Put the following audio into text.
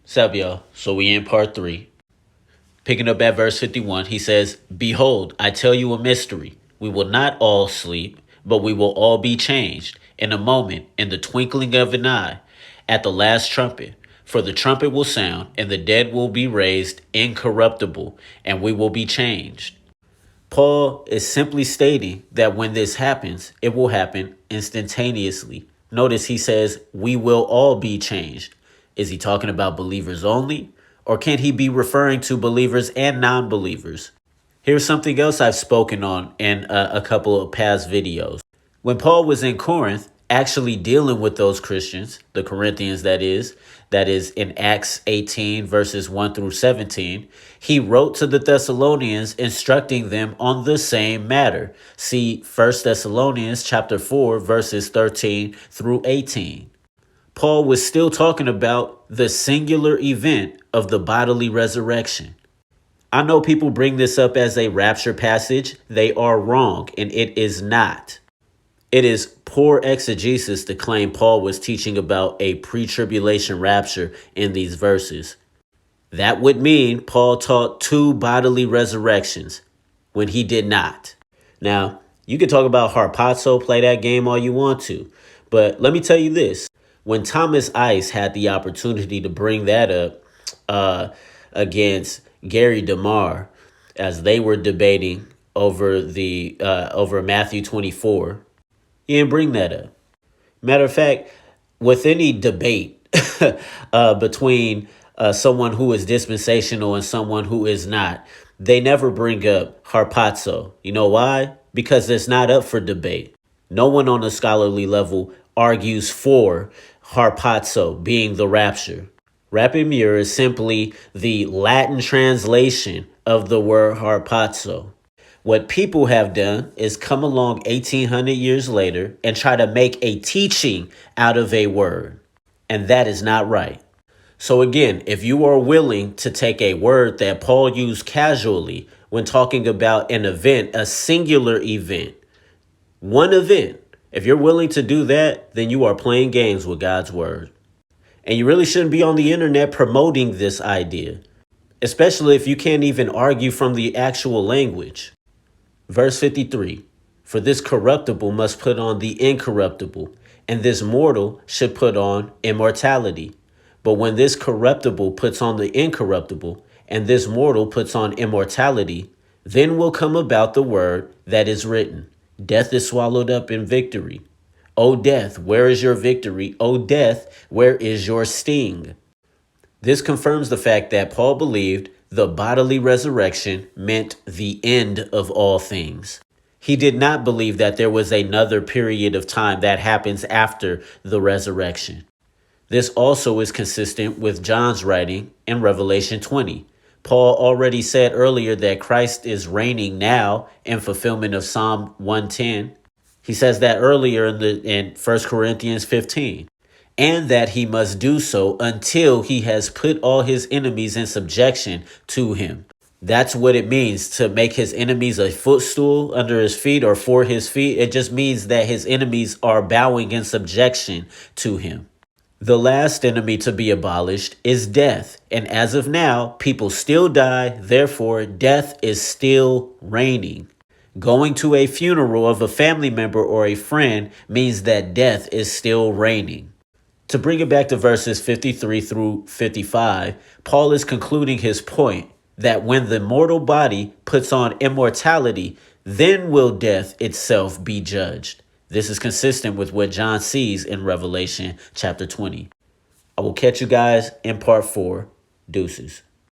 What's up, y'all? So we in part 3. Picking up at verse 51, he says, "Behold, I tell you a mystery. We will not all sleep, but we will all be changed in a moment, in the twinkling of an eye, at the last trumpet. For the trumpet will sound, and the dead will be raised incorruptible, and we will be changed." Paul is simply stating that when this happens, it will happen instantaneously. Notice he says, "We will all be changed." Is he talking about believers only? Or can he be referring to believers and non-believers? Here's something else I've spoken on in a couple of past videos. When Paul was in Corinth, actually dealing with those Christians, the Corinthians that is in Acts 18 verses 1 through 17, he wrote to the Thessalonians instructing them on the same matter. See 1 Thessalonians chapter 4 verses 13 through 18. Paul was still talking about the singular event of the bodily resurrection. I know people bring this up as a rapture passage. They are wrong, and it is not. It is poor exegesis to claim Paul was teaching about a pre-tribulation rapture in these verses. That would mean Paul taught two bodily resurrections when he did not. Now, you can talk about harpazo, play that game all you want to, but let me tell you this. When Thomas Ice had the opportunity to bring that up against Gary DeMar as they were debating over over Matthew 24, he didn't bring that up. Matter of fact, with any debate between someone who is dispensational and someone who is not, they never bring up harpazo. You know why? Because it's not up for debate. No one on a scholarly level argues for harpazo being the rapture. Rapimur is simply the Latin translation of the word harpazo. What people have done is come along 1800 years later and try to make a teaching out of a word. And that is not right. So again, if you are willing to take a word that Paul used casually when talking about an event, a singular event, one event, if you're willing to do that, then you are playing games with God's word. And you really shouldn't be on the internet promoting this idea, especially if you can't even argue from the actual language. Verse 53, "For this corruptible must put on the incorruptible, and this mortal should put on immortality. But when this corruptible puts on the incorruptible, and this mortal puts on immortality, then will come about the word that is written, death is swallowed up in victory. O death, where is your victory? O death, where is your sting?" This confirms the fact that Paul believed the bodily resurrection meant the end of all things. He did not believe that there was another period of time that happens after the resurrection. This also is consistent with John's writing in Revelation 20. Paul already said earlier that Christ is reigning now in fulfillment of Psalm 110. He says that earlier in 1 Corinthians 15. And that he must do so until he has put all his enemies in subjection to him. That's what it means to make his enemies a footstool under his feet or for his feet. It just means that his enemies are bowing in subjection to him. The last enemy to be abolished is death. And as of now, people still die. Therefore, death is still reigning. Going to a funeral of a family member or a friend means that death is still reigning. To bring it back to verses 53 through 55, Paul is concluding his point that when the mortal body puts on immortality, then will death itself be judged. This is consistent with what John sees in Revelation chapter 20. I will catch you guys in part 4. Deuces.